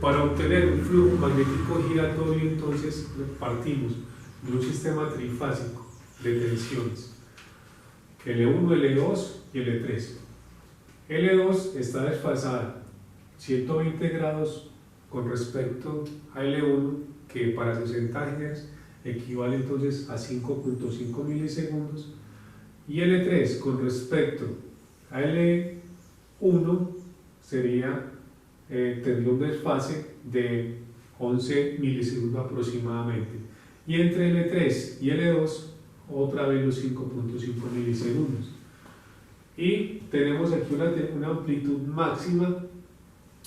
Para obtener un flujo magnético giratorio, entonces partimos de un sistema trifásico de tensiones, L1, L2 y L3. L2 está desfasada 120 grados con respecto a L1, que para 60 Hz equivale entonces a 5.5 milisegundos, y L3 con respecto a L1 sería tendría un desfase de 11 milisegundos aproximadamente, y entre L3 y L2 otra vez los 5.5 milisegundos, y tenemos aquí una amplitud máxima.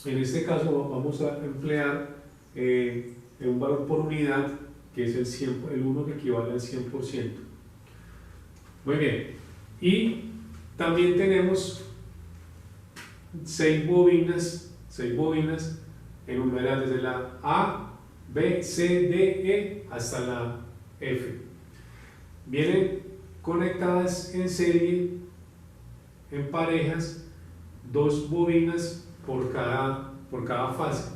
En este caso vamos a emplear un valor por unidad que es el 1, que equivale al 100%. Muy bien, y también tenemos 6 bobinas enumeradas desde la A, B, C, D, E hasta la F. Vienen conectadas en serie, en parejas, 2 bobinas por cada fase.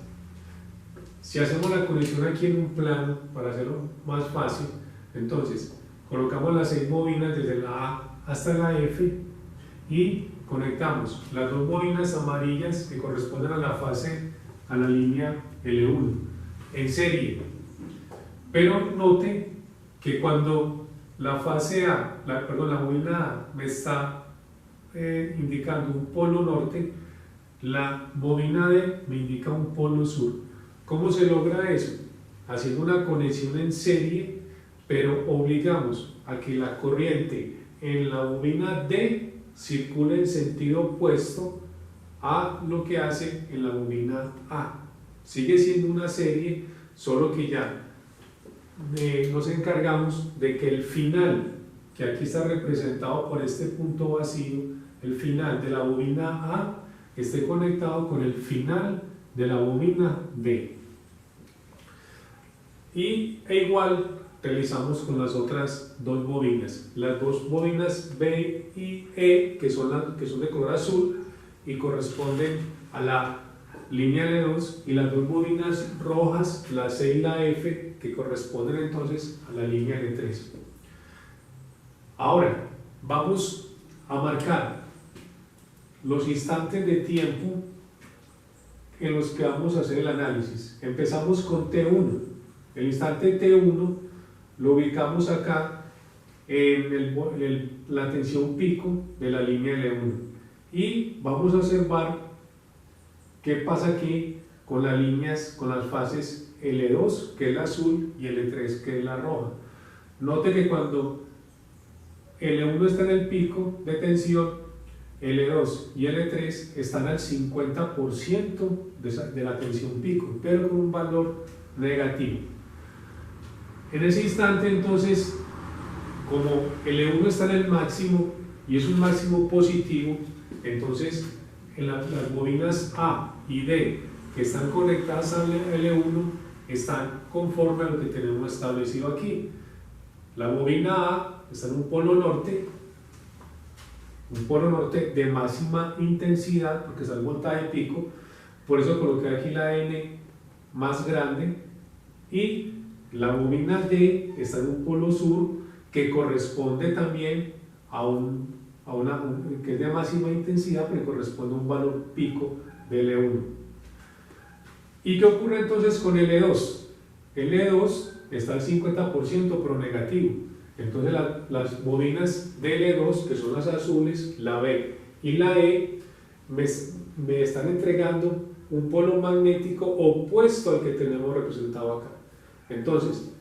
Si hacemos la conexión aquí en un plano, para hacerlo más fácil, entonces colocamos las 6 bobinas desde la A hasta la F y conectamos las 2 bobinas amarillas que corresponden a la fase, a la línea L1 en serie. Pero note que cuando la fase A, la bobina A me está indicando un polo norte, la bobina D me indica un polo sur. ¿Cómo se logra eso? Haciendo una conexión en serie, pero obligamos a que la corriente en la bobina D circule en sentido opuesto a lo que hace en la bobina A. Sigue siendo una serie, solo que ya nos encargamos de que el final, que aquí está representado por este punto vacío, el final de la bobina A esté conectado con el final de la bobina B. E igual realizamos con las otras 2 bobinas, las 2 bobinas B y E, que son de color azul y corresponden a la línea L2, y las 2 bobinas rojas, la C y la F, que corresponden entonces a la línea L3. Ahora vamos a marcar los instantes de tiempo en los que vamos a hacer el análisis. Empezamos con T1. El instante T1 lo ubicamos acá en la tensión pico de la línea L1, y vamos a observar qué pasa aquí con las líneas, con las fases L2, que es la azul, y L3, que es la roja. Note que cuando L1 está en el pico de tensión, L2 y L3 están al 50% de la tensión pico, pero con un valor negativo. En ese instante, entonces, como L1 está en el máximo y es un máximo positivo, entonces en las bobinas A y D que están conectadas a L1 están conforme a lo que tenemos establecido aquí. La bobina A está en un polo norte de máxima intensidad, porque está en voltaje pico, por eso coloqué aquí la N más grande, y la bobina D está en un polo sur que corresponde también que es de máxima intensidad, pero corresponde a un valor pico de L1. ¿Y qué ocurre entonces con L2? L2 está al 50% pero negativo. Entonces las bobinas de L2, que son las azules, la B y la E, me están entregando un polo magnético opuesto al que tenemos representado acá. Entonces,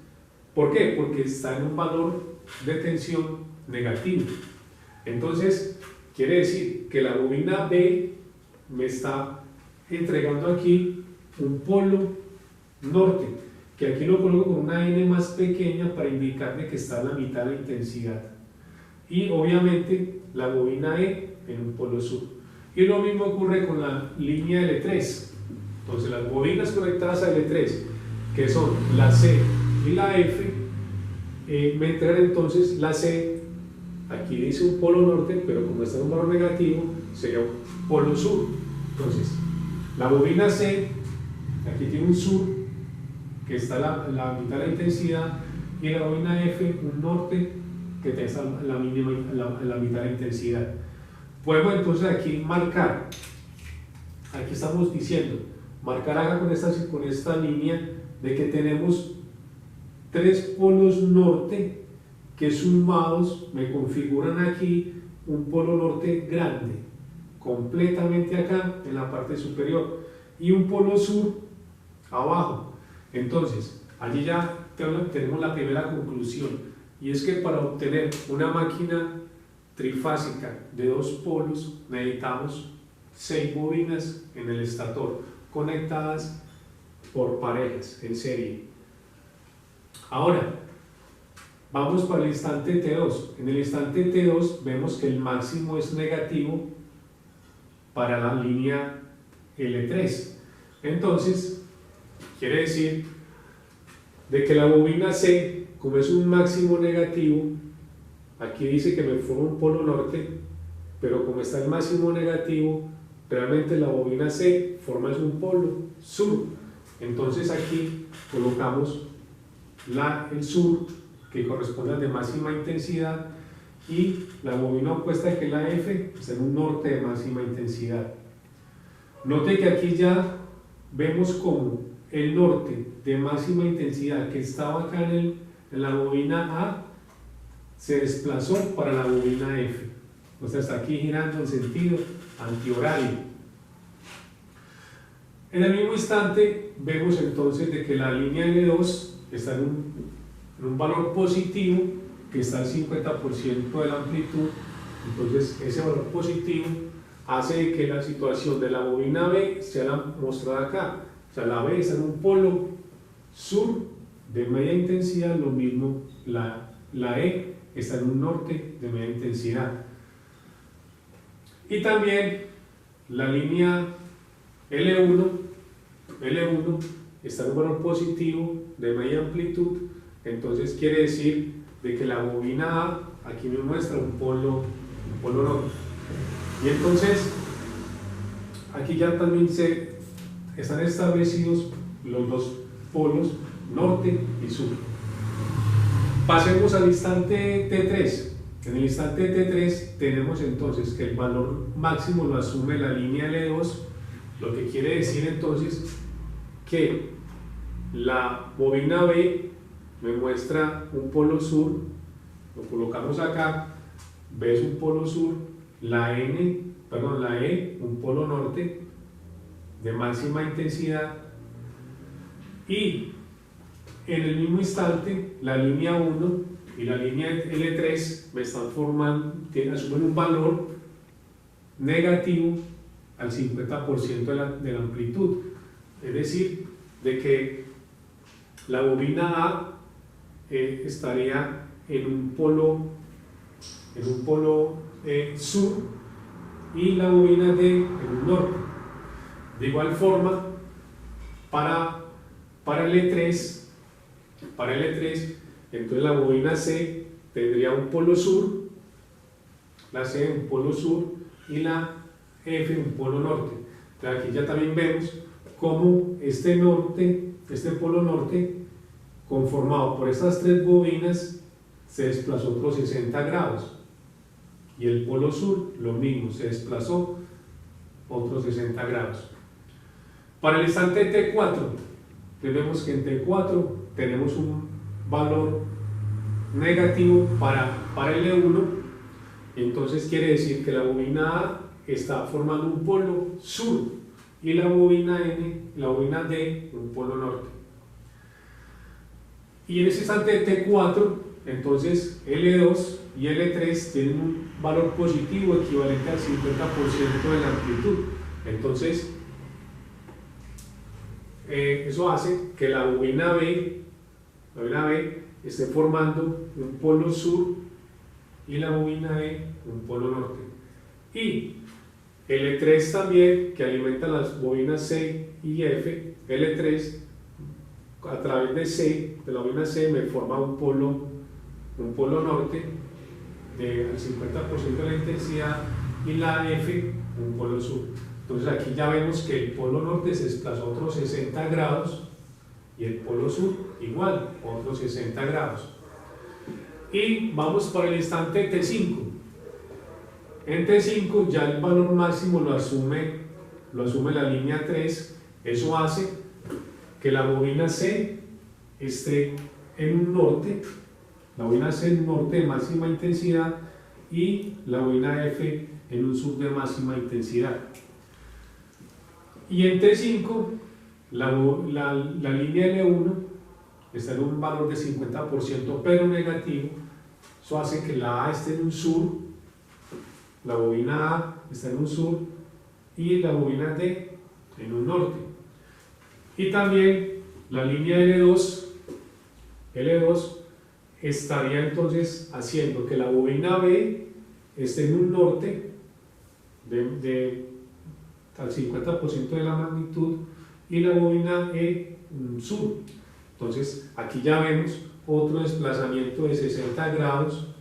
¿por qué? Porque está en un valor de tensión negativo. Entonces, quiere decir que la bobina B me está entregando aquí un polo norte, que aquí lo coloco con una N más pequeña para indicarme que está a la mitad de la intensidad. Y obviamente la bobina E en un polo sur. Y lo mismo ocurre con la línea L3. Entonces las bobinas conectadas a L3, que son la C y la F, me entregan entonces la C, aquí dice un polo norte, pero como está en un valor negativo, sería un polo sur. Entonces, la bobina C aquí tiene un sur, que está la mitad de la intensidad, y la bobina F un norte, que está la mitad de la intensidad. Podemos entonces aquí marcar, aquí estamos diciendo, marcar acá con esta línea de que tenemos tres polos norte que sumados me configuran aquí un polo norte grande, completamente acá en la parte superior, y un polo sur abajo. Entonces, allí ya tenemos la primera conclusión, y es que para obtener una máquina trifásica de dos polos necesitamos 6 bobinas en el estator conectadas por parejas en serie. Ahora vamos para el instante T2. En el instante T2 vemos que el máximo es negativo para la línea L3. Entonces quiere decir de que la bobina C, como es un máximo negativo, aquí dice que me forma un polo norte, pero como está el máximo negativo, realmente la bobina C forma un polo sur. Entonces aquí colocamos el sur, que corresponde al de máxima intensidad, y la bobina opuesta, que es la F, está en un norte de máxima intensidad. Note que aquí ya vemos como el norte de máxima intensidad que estaba acá en la bobina A se desplazó para la bobina F, o sea, está aquí girando en sentido antihorario. En el mismo instante vemos entonces de que la línea L2 está en un valor positivo, que está al 50% de la amplitud. Entonces ese valor positivo hace que la situación de la bobina B sea la mostrada acá. O sea, la B está en un polo sur de media intensidad, lo mismo la E está en un norte de media intensidad. Y también la línea L1 está en un valor positivo de media amplitud. Entonces quiere decir de que la bobina A aquí me muestra un polo norte. Y entonces aquí ya también están establecidos los dos polos norte y sur. Pasemos al instante T3. En el instante T3 tenemos entonces que el valor máximo lo asume la línea L2, lo que quiere decir entonces que la bobina B me muestra un polo sur, lo colocamos acá, B es un polo sur, la E un polo norte de máxima intensidad, y en el mismo instante la línea 1 y la línea L3 me están asumen un valor negativo al 50% de la amplitud, es decir, de que la bobina A estaría en un polo sur y la bobina D en un norte. De igual forma, para el E3, entonces la bobina C tendría un polo sur, la C un polo sur y la F un polo norte. Entonces aquí ya también vemos cómo este polo norte, conformado por estas tres bobinas, se desplazó otros 60 grados, y el polo sur lo mismo, se desplazó otros 60 grados. Para el instante T4, vemos que en T4 tenemos un valor negativo para L1, entonces quiere decir que la bobina A está formando un polo sur y la bobina D un polo norte. Y en ese instante T4, entonces L2 y L3 tienen un valor positivo equivalente al 50% de la amplitud. Entonces eso hace que la bobina B esté formando un polo sur y la bobina E un polo norte. Y L3 también, que alimenta las bobinas C y F, L3 a través de la bobina C me forma un polo norte al 50% de la intensidad, y la F un polo sur. Entonces aquí ya vemos que el polo norte se desplazó otros 60 grados y el polo sur igual, otros 60 grados. Y vamos por el instante T5. En T5 ya el valor máximo lo asume la línea 3. Eso hace que la bobina C esté en un norte, la bobina C en un norte de máxima intensidad y la bobina F en un sur de máxima intensidad. Y en T5 la línea L1 está en un valor de 50% pero negativo. Eso hace que la A esté en un sur, la bobina A está en un sur y la bobina D en un norte. Y también la línea L2 estaría entonces haciendo que la bobina B esté en un norte al 50% de la magnitud y la bobina E en un sur. Entonces aquí ya vemos otro desplazamiento de 60 grados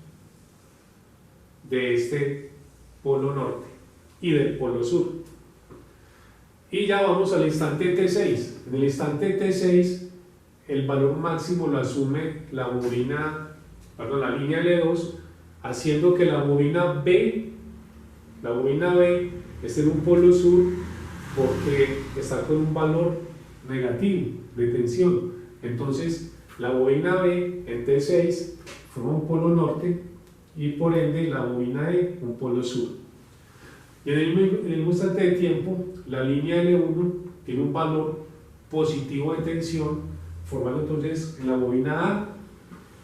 de este polo norte y del polo sur. Y ya vamos al instante T6. En el instante T6 el valor máximo lo asume la línea L2, haciendo que la bobina B esté en un polo sur porque está con un valor negativo de tensión. Entonces la bobina B en T6 forma un polo norte y por ende la bobina E un polo sur. Y en el mismo instante de tiempo la línea L1 tiene un valor positivo de tensión, formando entonces en la bobina A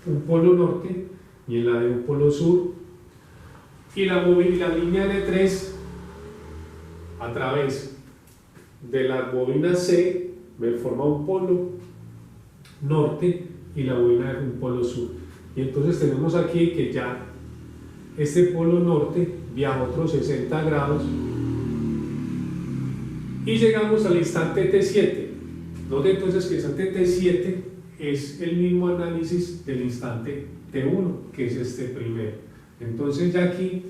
un polo norte y en la D un polo sur. Y la línea L3 a través de la bobina C forma un polo norte y la bobina F un polo sur. Y entonces tenemos aquí que ya este polo norte viaja otros 60 grados y llegamos al instante T7. Note entonces que el instante T7 es el mismo análisis del instante T1, que es este primero. Entonces ya aquí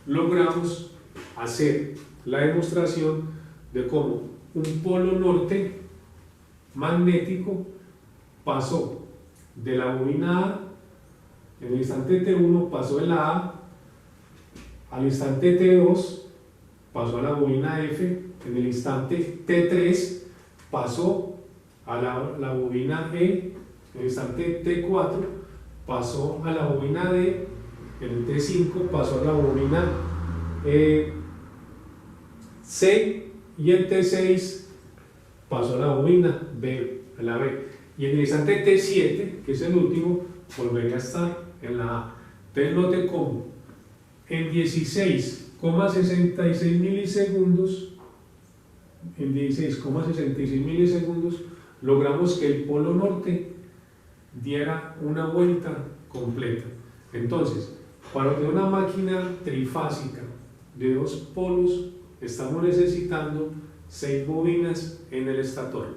logramos hacer la demostración de cómo un polo norte magnético pasó de la bobina A, en el instante T1 pasó de la A al instante T2, pasó a la bobina F, en el instante T3 pasó a la bobina E, en el instante T4 pasó a la bobina D, en el T5 pasó a la bobina C y en T6 pasó a la bobina B, a la B. Y en el instante T7, que es el último, volvería a estar en la A. Entonces note cómo en 16,66 milisegundos logramos que el polo norte diera una vuelta completa. Entonces, para obtener una máquina trifásica de dos polos, estamos necesitando 6 bobinas en el estator.